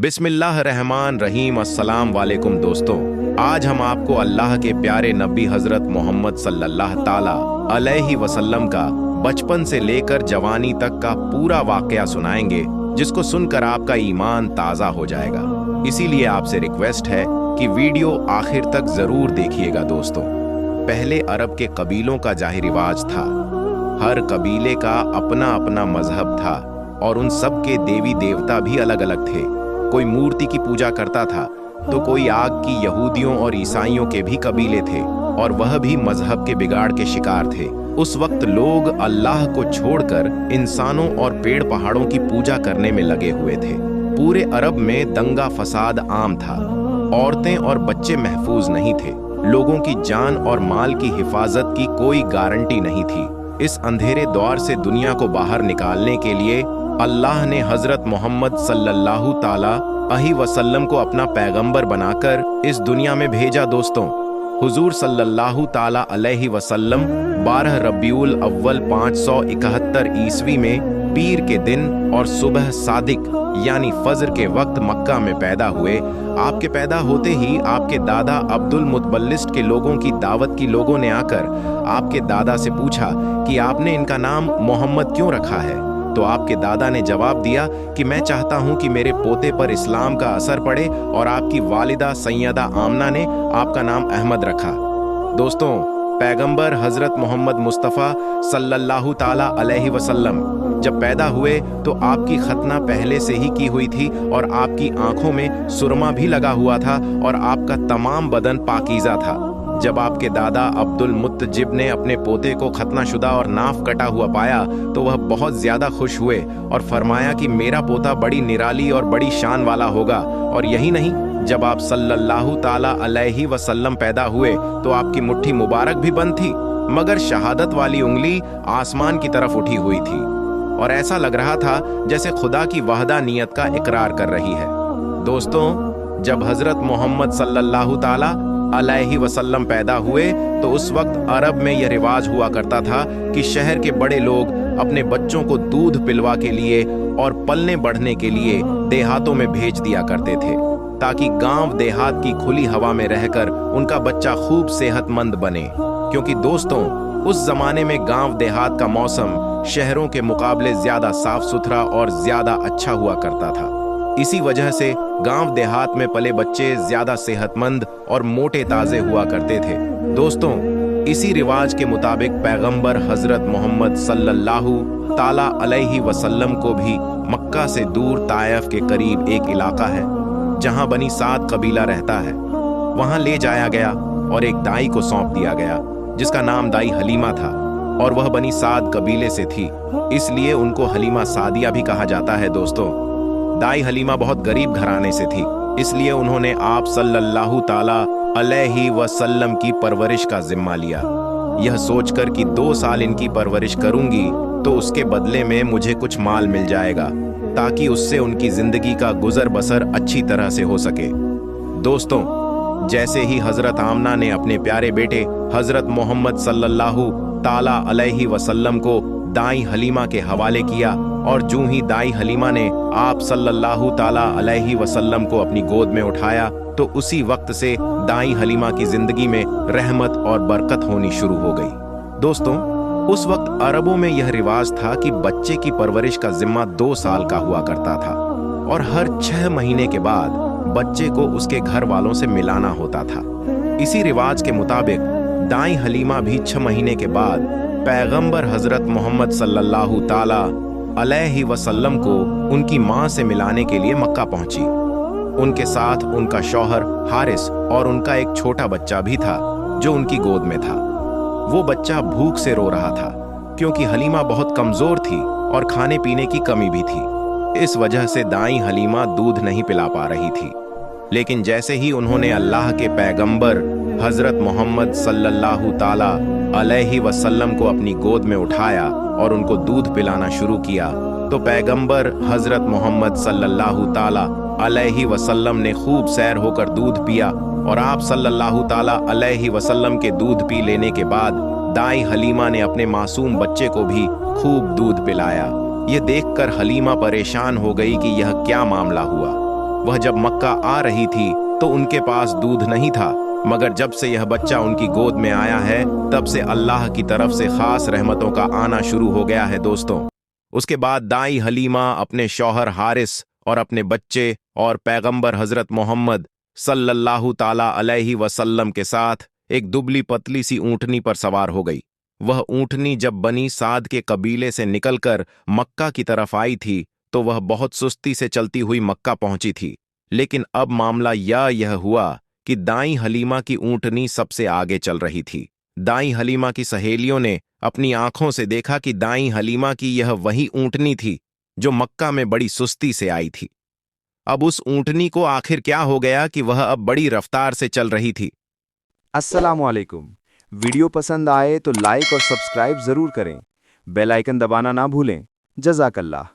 बिस्मिल्लाहिर्रहमानिर्रहीम। अस्सलाम वालेकुम दोस्तों, आज हम आपको अल्लाह के प्यारे नबी हजरत मोहम्मद सल्लल्लाहु ताला अलैहि वसल्लम का बचपन से लेकर जवानी तक का पूरा वाकया सुनाएंगे, जिसको सुनकर आपका ईमान ताज़ा हो जाएगा। इसीलिए आपसे रिक्वेस्ट है कि वीडियो आखिर तक जरूर देखिएगा दोस्तों। पहले अरब के कबीलों का जाहिर रिवाज था। हर कबीले का अपना अपना मजहब था और उन सब के देवी देवता भी अलग अलग थे। कोई मूर्ति की पूजा करता था तो कोई आग की यहूदियों और ईसाइयों के भी कबीले थे, और वह भी मजहब के बिगाड़ के शिकार थे। उस वक्त लोग अल्लाह को छोड़कर इंसानों और पेड़ पहाड़ों की पूजा करने में लगे हुए थे। पूरे अरब में दंगा फसाद आम था। औरतें और बच्चे महफूज नहीं थे। लोगों की जान और माल की हिफाजत की कोई गारंटी नहीं थी। इस अंधेरे दौर से दुनिया को बाहर निकालने के लिए अल्लाह ने हजरत मोहम्मद सल्लल्लाहु ताला अलैहि वसल्लम को अपना पैगंबर बनाकर इस दुनिया में भेजा दोस्तों। हुजूर सल्लल्लाहु ताला अलैहि वसल्लम 12 रबीउल अव्वल 571 ईस्वी में पीर के दिन और सुबह सादिक यानी फजर के वक्त मक्का में पैदा हुए। आपके पैदा होते ही आपके दादा अब्दुल मुतबल्लिस्ट के लोगों की दावत की लोगों ने आकर आपके दादा से पूछा कि आपने इनका नाम मोहम्मद क्यों रखा है। तो आपके दादा ने जवाब दिया कि मैं चाहता हूं कि मेरे पोते पर इस्लाम का असर पड़े, और आपकी वालिदा सैयदा आमना ने आपका नाम अहमद रखा। दोस्तों, पैगंबर हजरत मोहम्मद मुस्तफ़ा सल्लल्लाहु ताला अलैहि वसल्लम जब पैदा हुए तो आपकी खतना पहले से ही की हुई थी, और आपकी आंखों में सुरमा भी लगा हुआ था, और आपका तमाम बदन पाकीज़ा था। जब आपके दादा अब्दुल मुत्तजिब ने अपने पोते को खतनाशुदा और नाफ कटा हुआ पाया तो वह बहुत ज्यादा खुश हुए और फरमाया कि मेरा पोता बड़ी निराली और बड़ी शान वाला होगा। और यही नहीं, जब आप सल्लल्लाहु ताला अलैहि वसल्लम पैदा हुए तो आपकी मुट्ठी मुबारक भी बंद थी, मगर शहादत वाली उंगली आसमान की तरफ उठी हुई थी, और ऐसा लग रहा था जैसे खुदा की वहदानियत का इकरार कर रही है। दोस्तों, जब हजरत मोहम्मद सल्लल्लाहु ताला अलैहि वसल्लम पैदा हुए तो उस वक्त अरब में यह रिवाज हुआ करता था कि शहर के बड़े लोग अपने बच्चों को दूध पिलवा के लिए और पलने बढ़ने के लिए देहातों में भेज दिया करते थे, ताकि गांव देहात की खुली हवा में रहकर उनका बच्चा खूब सेहतमंद बने। क्योंकि दोस्तों, उस जमाने में गांव देहात का मौसम शहरों के मुकाबले ज्यादा साफ सुथरा और ज्यादा अच्छा हुआ करता था। इसी वजह से गांव देहात में पले बच्चे ज्यादा सेहतमंद और मोटे ताजे हुआ करते थे। दोस्तों, इसी रिवाज के मुताबिक पैगंबर हजरत मोहम्मद सल्लल्लाहु ताला अलैहि वसल्लम को भी मक्का से दूर ताइफ के करीब एक इलाका है जहां बनी साद कबीला रहता है, वहां ले जाया गया और एक दाई को सौंप दिया गया जिसका नाम दाई हलीमा था, और वह बनी साद कबीले से थी, इसलिए उनको हलीमा सादिया भी कहा जाता है। दोस्तों, दाई हलीमा बहुत गरीब घराने से थी, इसलिए उन्होंने आप सल्लल्लाहु ताला अलैहि वसल्लम की परवरिश का जिम्मा लिया, यह सोचकर कि 2 साल इनकी परवरिश करूंगी तो उसके बदले में मुझे कुछ माल मिल जाएगा, ताकि उससे उनकी जिंदगी का गुजर बसर अच्छी तरह से हो सके। दोस्तों, जैसे ही हजरत आमना ने अपने प्यारे बेटे हजरत मोहम्मद सल्लल्लाहु ताला अलैहि वसल्लम को दाई हलीमा के हवाले किया, और जूं ही दाई हलीमा ने आप सल्लल्लाहु ताला अलैहि वसल्लम को अपनी गोद में उठाया तो उसी वक्त से दाई हलीमा की जिंदगी में रहमत और बरकत होनी शुरू हो गई। दोस्तों, उस वक्त अरबों में यह रिवाज था कि बच्चे की परवरिश का जिम्मा 2 साल का हुआ करता था, और हर 6 महीने के बाद बच्चे को उसके घर वालों से मिलाना होता था। इसी रिवाज के मुताबिक दाई हलीमा भी 6 महीने के बाद पैगंबर हजरत मोहम्मद सल्लल्लाहु ताला अलैहि वसल्लम को उनकी मां से मिलाने के लिए मक्का पहुंची। उनके साथ उनका शौहर हारिस और उनका एक छोटा बच्चा भी था जो उनकी गोद में था। वो बच्चा भूख से रो रहा था क्योंकि हलीमा बहुत कमजोर थी और खाने पीने की कमी भी थी। इस वजह से दाई हलीमा दूध नहीं पिला पा रही थी। लेकिन जैसे ही उन्होंने अल्लाह के पैगंबर हजरत मोहम्मद सल्लल्लाहु ताला अलैहि वसल्लम को अपनी गोद में उठाया और उनको दूध पिलाना शुरू किया, तो पैगंबर हजरत मोहम्मद सल्लल्लाहु ताला अलैहि वसल्लम ने खूब सैर होकर दूध पिया, और आप सल्लल्लाहु ताला अलैहि वसल्लम के दूध पी लेने के बाद दाई हलीमा ने अपने मासूम बच्चे को भी खूब दूध पिलाया। ये देखकर हलीमा परेशान हो गई कि यह क्या मामला हुआ। वह जब मक्का आ रही थी तो उनके पास दूध नहीं था, मगर जब से यह बच्चा उनकी गोद में आया है तब से अल्लाह की तरफ से खास रहमतों का आना शुरू हो गया है दोस्तों। उसके बाद दाई हलीमा अपने शौहर हारिस और अपने बच्चे और पैगंबर हजरत मोहम्मद सल्लल्लाहु ताला अलैहि वसल्लम के साथ एक दुबली पतली सी ऊँटनी पर सवार हो गई। वह ऊँटनी जब बनी साद के कबीले से निकलकर मक्का की तरफ आई थी तो वह बहुत सुस्ती से चलती हुई मक्का पहुंची थी। लेकिन अब मामला यह हुआ कि दाई हलीमा की ऊँटनी सबसे आगे चल रही थी। दाई हलीमा की सहेलियों ने अपनी आंखों से देखा कि दाई हलीमा की यह वही ऊँटनी थी जो मक्का में बड़ी सुस्ती से आई थी। अब उस ऊँटनी को आखिर क्या हो गया कि वह अब बड़ी रफ्तार से चल रही थी। अस्सलामुअलैकुम। वीडियो पसंद आए तो लाइक और सब्सक्राइब जरूर करें। बेल आइकन दबाना ना भूलें। जज़ाकल्लाह।